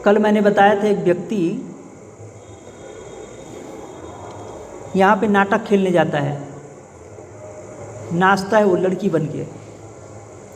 कल मैंने बताया था एक व्यक्ति यहाँ पे नाटक खेलने जाता है, नाचता है वो लड़की बन के।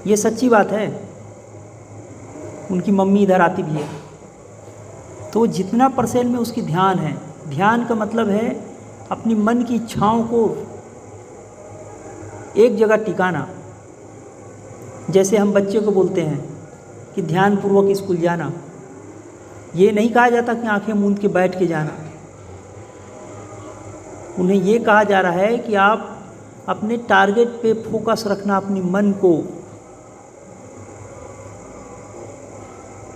ये सच्ची बात है, उनकी मम्मी इधर आती भी है। तो जितना % में उसकी ध्यान है, ध्यान का मतलब है अपनी मन की इच्छाओं को एक जगह टिकाना। जैसे हम बच्चे को बोलते हैं कि ध्यानपूर्वक स्कूल जाना, ये नहीं कहा जाता कि आंखें मूंद के बैठ के जाना। उन्हें ये कहा जा रहा है कि आप अपने टारगेट पे फोकस रखना, अपनी मन को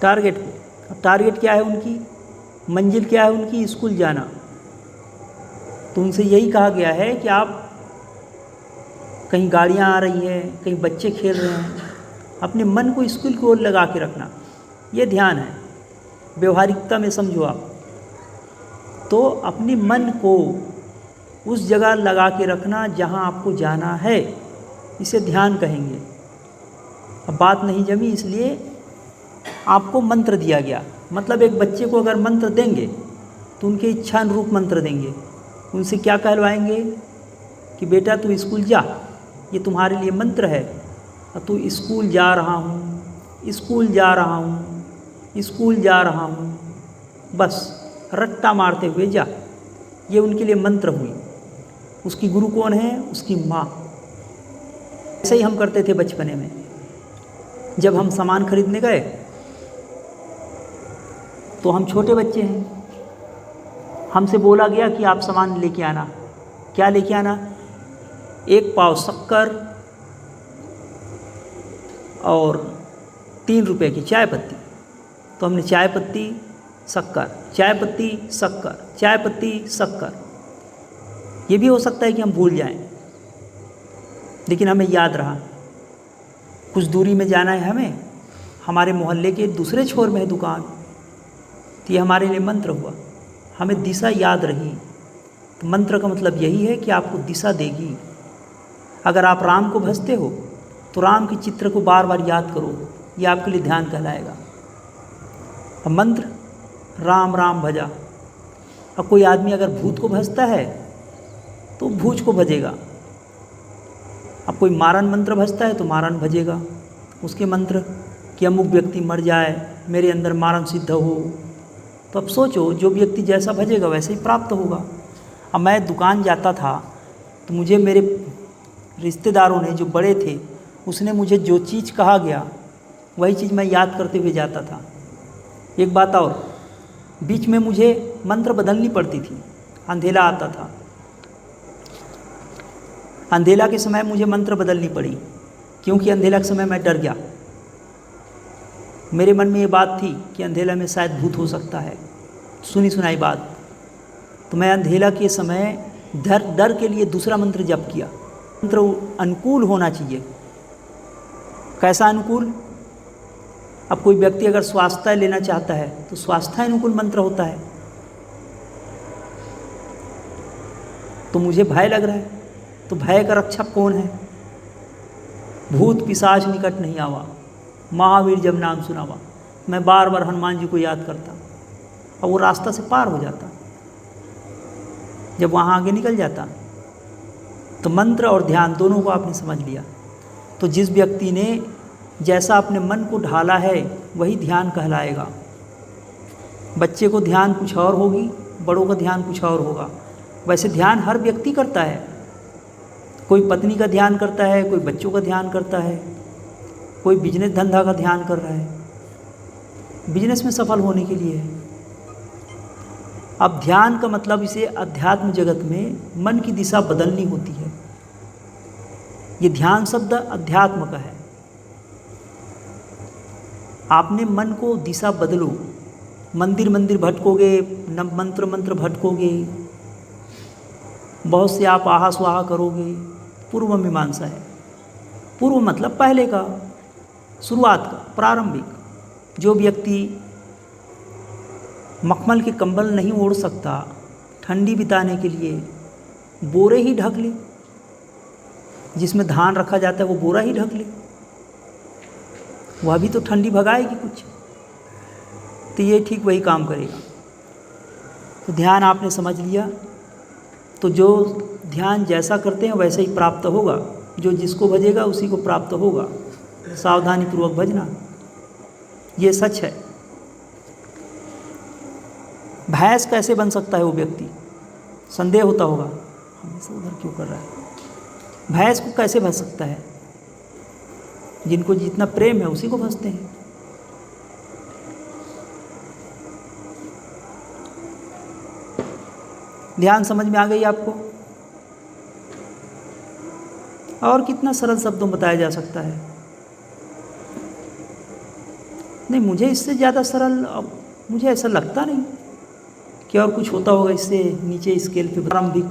टारगेट पे। टारगेट क्या है उनकी, मंजिल क्या है उनकी, स्कूल जाना। तो उनसे यही कहा गया है कि आप कहीं गाड़ियाँ आ रही हैं, कहीं बच्चे खेल रहे हैं, अपने मन को स्कूल की ओर लगा के रखना। ये ध्यान है, व्यवहारिकता में समझो आप। तो अपने मन को उस जगह लगा के रखना जहाँ आपको जाना है, इसे ध्यान कहेंगे। अब बात नहीं जमी, इसलिए आपको मंत्र दिया गया। मतलब एक बच्चे को अगर मंत्र देंगे तो उनके इच्छा अनुरूप मंत्र देंगे। उनसे क्या कहलवाएंगे कि बेटा तू स्कूल जा, ये तुम्हारे लिए मंत्र है, और तू स्कूल जा रहा हूँ, स्कूल जा रहा हूँ, स्कूल जा रहा हूँ, बस रट्टा मारते हुए जा। ये उनके लिए मंत्र हुई। उसकी गुरु कौन है, उसकी माँ। ऐसे ही हम करते थे बचपने में। जब हम सामान खरीदने गए तो हम छोटे बच्चे हैं, हमसे बोला गया कि आप सामान लेके आना। क्या लेके आना? 1 पाव शक्कर और 3 रुपए की चाय पत्ती। तो हमने चाय पत्ती शक्कर, चाय पत्ती शक्कर, चाय पत्ती शक्कर। ये भी हो सकता है कि हम भूल जाएं, लेकिन हमें याद रहा। कुछ दूरी में जाना है हमें, हमारे मोहल्ले के दूसरे छोर में है दुकान, तो ये हमारे लिए मंत्र हुआ। हमें दिशा याद रही। तो मंत्र का मतलब यही है कि आपको दिशा देगी। अगर आप राम को भजते हो तो राम के चित्र को बार बार याद करो, ये आपके लिए ध्यान कहलाएगा। अब मंत्र राम राम भजा। अब कोई आदमी अगर भूत को भजता है तो भूज को भजेगा। अब कोई मारन मंत्र भजता है तो मारन भजेगा। उसके मंत्र कि अमुक व्यक्ति मर जाए, मेरे अंदर मारन सिद्ध हो। तो अब सोचो, जो व्यक्ति जैसा भजेगा वैसे ही प्राप्त होगा। अब मैं दुकान जाता था तो मुझे मेरे रिश्तेदारों ने, जो बड़े थे, उसने मुझे जो चीज़ कहा गया वही चीज़ मैं याद करते हुए जाता था। एक बात और, बीच में मुझे मंत्र बदलनी पड़ती थी। अंधेला आता था, अंधेला के समय मुझे मंत्र बदलनी पड़ी, क्योंकि अंधेला के समय मैं डर गया। मेरे मन में ये बात थी कि अंधेला में शायद भूत हो सकता है, सुनी सुनाई बात। तो मैं अंधेला के समय डर के लिए दूसरा मंत्र जप किया। मंत्र अनुकूल होना चाहिए। कैसा अनुकूल? अब कोई व्यक्ति अगर स्वास्थ्य लेना चाहता है तो स्वास्थ्य अनुकूल मंत्र होता है। तो मुझे भय लग रहा है, तो भय का रक्षक कौन है? भूत पिशाच निकट नहीं आवा, महावीर जब नाम सुनावा। मैं बार बार हनुमान जी को याद करता और वो रास्ता से पार हो जाता। जब वहाँ आगे निकल जाता तो मंत्र और ध्यान दोनों को आपने समझ लिया। तो जिस व्यक्ति ने जैसा अपने मन को ढाला है वही ध्यान कहलाएगा। बच्चे को ध्यान कुछ और होगी, बड़ों का ध्यान कुछ और होगा। वैसे ध्यान हर व्यक्ति करता है। कोई पत्नी का ध्यान करता है, कोई बच्चों का ध्यान करता है, कोई बिजनेस धंधा का ध्यान कर रहा है, बिजनेस में सफल होने के लिए है। अब ध्यान का मतलब इसे अध्यात्म जगत में मन की दिशा बदलनी होती है। ये ध्यान शब्द अध्यात्म का है। आपने मन को दिशा बदलो। मंदिर मंदिर भटकोगे, मंत्र मंत्र भटकोगे, बहुत से आप आहा स्वाहा करोगे। पूर्व मीमांसा है। पूर्व मतलब पहले का, शुरुआत का, प्रारंभिक। जो व्यक्ति मखमल के कंबल नहीं ओढ़ सकता, ठंडी बिताने के लिए बोरे ही ढक ले। जिसमें धान रखा जाता है वो बोरा ही ढक ले, वह भी तो ठंडी भगाएगी कुछ। तो ये ठीक वही काम करेगा। तो ध्यान आपने समझ लिया, तो जो ध्यान जैसा करते हैं वैसे ही प्राप्त होगा, जो जिसको भजेगा उसी को प्राप्त होगा। सावधानी पूर्वक भजना, ये सच है। भैंस कैसे बन सकता है वो व्यक्ति, संदेह होता होगा, हमेशा उधर क्यों कर रहा है। भैंस को कैसे भज सकता है, जिनको जितना प्रेम है उसी को भजते हैं। ध्यान समझ में आ गई आपको? और कितना सरल शब्दों में बताया जा सकता है। नहीं, मुझे इससे ज़्यादा सरल मुझे ऐसा लगता नहीं कि और कुछ होता होगा इससे नीचे स्केल पे प्रारंभिक।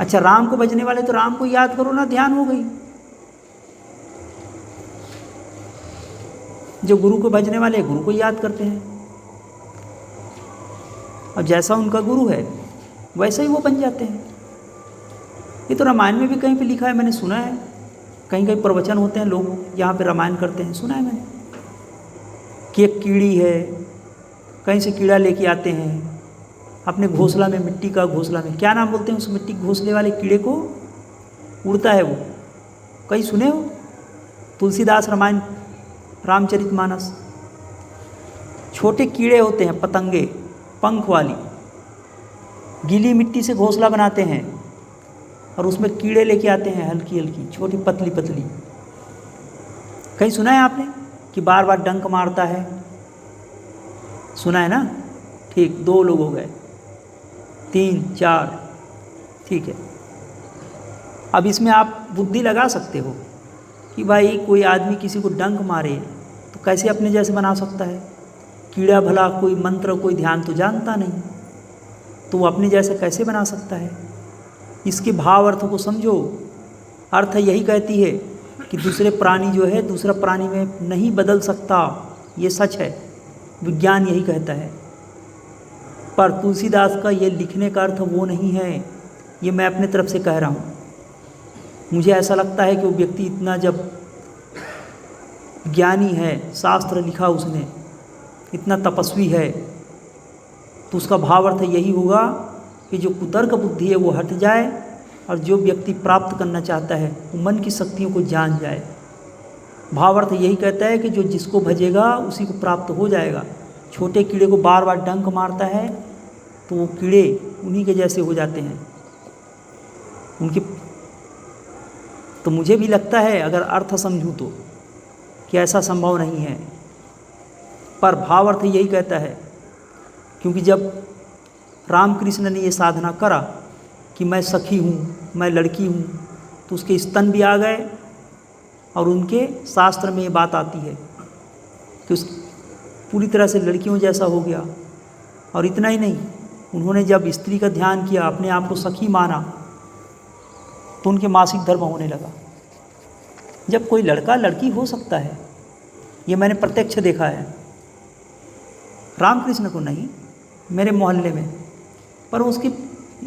अच्छा, राम को भजने वाले तो राम को याद करो ना, ध्यान हो गई। जो गुरु को भजने वाले गुरु को याद करते हैं, और जैसा उनका गुरु है वैसे ही वो बन जाते हैं। ये तो रामायण में भी कहीं पे लिखा है, मैंने सुना है। कहीं कहीं प्रवचन होते हैं, लोग यहाँ पे रामायण करते हैं, सुना है मैंने कि एक कीड़ी है, कहीं से कीड़ा लेके आते हैं अपने घोंसला में, मिट्टी का घोंसला में, क्या नाम बोलते हैं उस मिट्टी घोंसले वाले कीड़े को, उड़ता है वो, कहीं सुने हो? तुलसीदास रामायण रामचरितमानस। छोटे कीड़े होते हैं, पतंगे, पंख वाली, गीली मिट्टी से घोंसला बनाते हैं और उसमें कीड़े लेके आते हैं, हल्की हल्की छोटी पतली पतली। कहीं सुना है आपने कि बार बार डंक मारता है? सुना है ना? ठीक, 2 लोग हो गए, 3 4, ठीक है। अब इसमें आप बुद्धि लगा सकते हो कि भाई कोई आदमी किसी को डंक मारे तो कैसे अपने जैसे बना सकता है? कीड़ा भला कोई मंत्र कोई ध्यान तो जानता नहीं, तो वो अपने जैसे कैसे बना सकता है? इसके भाव अर्थ को समझो। अर्थ यही कहती है कि दूसरे प्राणी जो है दूसरा प्राणी में नहीं बदल सकता, ये सच है, विज्ञान यही कहता है। पर तुलसीदास का ये लिखने का अर्थ वो नहीं है, ये मैं अपने तरफ से कह रहा हूँ। मुझे ऐसा लगता है कि वो व्यक्ति इतना जब ज्ञानी है, शास्त्र लिखा उसने, इतना तपस्वी है, तो उसका भाव अर्थ यही होगा कि जो कुतर्क बुद्धि है वो हट जाए और जो व्यक्ति प्राप्त करना चाहता है वो मन की शक्तियों को जान जाए। भावार्थ यही कहता है कि जो जिसको भजेगा उसी को प्राप्त हो जाएगा। छोटे कीड़े को बार बार डंक मारता है तो वो कीड़े उन्हीं के जैसे हो जाते हैं उनकी। तो मुझे भी लगता है, अगर अर्थ समझूँ तो, कि ऐसा संभव नहीं है, पर भावार्थ यही कहता है। क्योंकि जब रामकृष्ण ने ये साधना करा कि मैं सखी हूँ, मैं लड़की हूँ, तो उसके स्तन भी आ गए और उनके शास्त्र में ये बात आती है कि उस पूरी तरह से लड़कियों जैसा हो गया। और इतना ही नहीं, उन्होंने जब स्त्री का ध्यान किया, अपने आप को सखी माना, तो उनके मासिक धर्म होने लगा। जब कोई लड़का लड़की हो सकता है, ये मैंने प्रत्यक्ष देखा है, रामकृष्ण को नहीं, मेरे मोहल्ले में, पर उसकी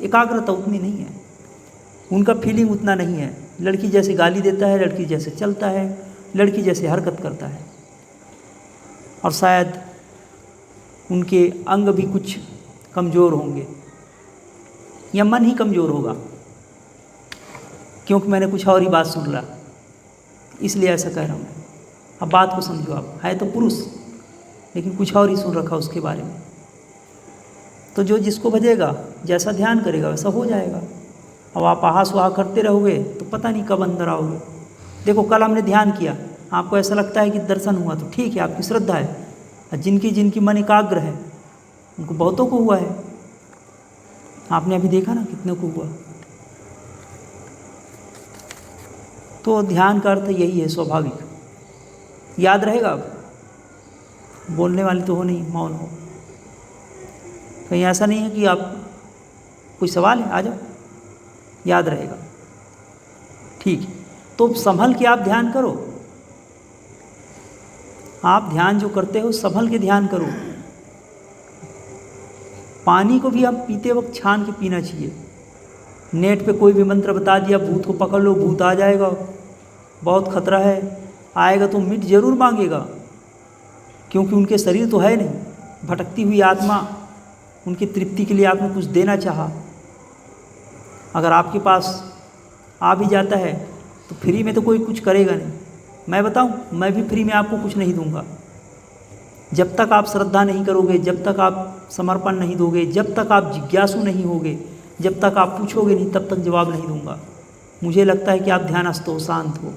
एकाग्रता उतनी नहीं है, उनका फीलिंग उतना नहीं है। लड़की जैसे गाली देता है, लड़की जैसे चलता है, लड़की जैसे हरकत करता है, और शायद उनके अंग भी कुछ कमज़ोर होंगे या मन ही कमज़ोर होगा, क्योंकि मैंने कुछ और ही बात सुन रहा, इसलिए ऐसा कह रहा हूँ। अब बात को समझो, आप है तो पुरुष लेकिन कुछ और ही सुन रखा उसके बारे में। तो जो जिसको भजेगा, जैसा ध्यान करेगा वैसा हो जाएगा। अब आप आहा सुहा करते रहोगे तो पता नहीं कब अंदर आओगे। देखो, कल हमने ध्यान किया, आपको ऐसा लगता है कि दर्शन हुआ तो ठीक है, आपकी श्रद्धा है, और जिनकी मन एकाग्र है उनको बहुतों को हुआ है। आपने अभी देखा ना कितने को हुआ। तो ध्यान का अर्थ यही है, स्वाभाविक। याद रहेगा? अब बोलने वाली तो हो नहीं, मौन हो। कहीं ऐसा नहीं है कि आप कोई सवाल है, आ जाओ, याद रहेगा। ठीक है, तो संभल के आप ध्यान करो। आप ध्यान जो करते हो संभल के ध्यान करो। पानी को भी आप पीते वक्त छान के पीना चाहिए। नेट पे कोई भी मंत्र बता दिया, भूत को पकड़ लो, भूत आ जाएगा, बहुत खतरा है, आएगा तो मिट जरूर मांगेगा, क्योंकि उनके शरीर तो है नहीं, भटकती हुई आत्मा, उनकी तृप्ति के लिए आपने कुछ देना चाहा। अगर आपके पास आ भी जाता है तो फ्री में तो कोई कुछ करेगा नहीं। मैं बताऊं, मैं भी फ्री में आपको कुछ नहीं दूंगा। जब तक आप श्रद्धा नहीं करोगे, जब तक आप समर्पण नहीं दोगे, जब तक आप जिज्ञासु नहीं होगे, जब तक आप पूछोगे नहीं, तब तक जवाब नहीं दूंगा। मुझे लगता है कि आप ध्यानस्थ हो, शांत हो।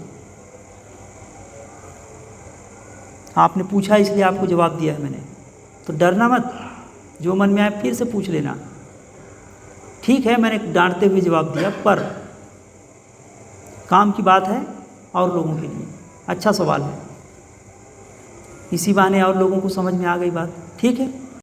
आपने पूछा इसलिए आपको जवाब दिया है मैंने, तो डरना मत। जो मन में आए फिर से पूछ लेना। ठीक है, मैंने डांटते हुए जवाब दिया, पर काम की बात है और लोगों के लिए। अच्छा सवाल है, इसी बहाने और लोगों को समझ में आ गई बात। ठीक है।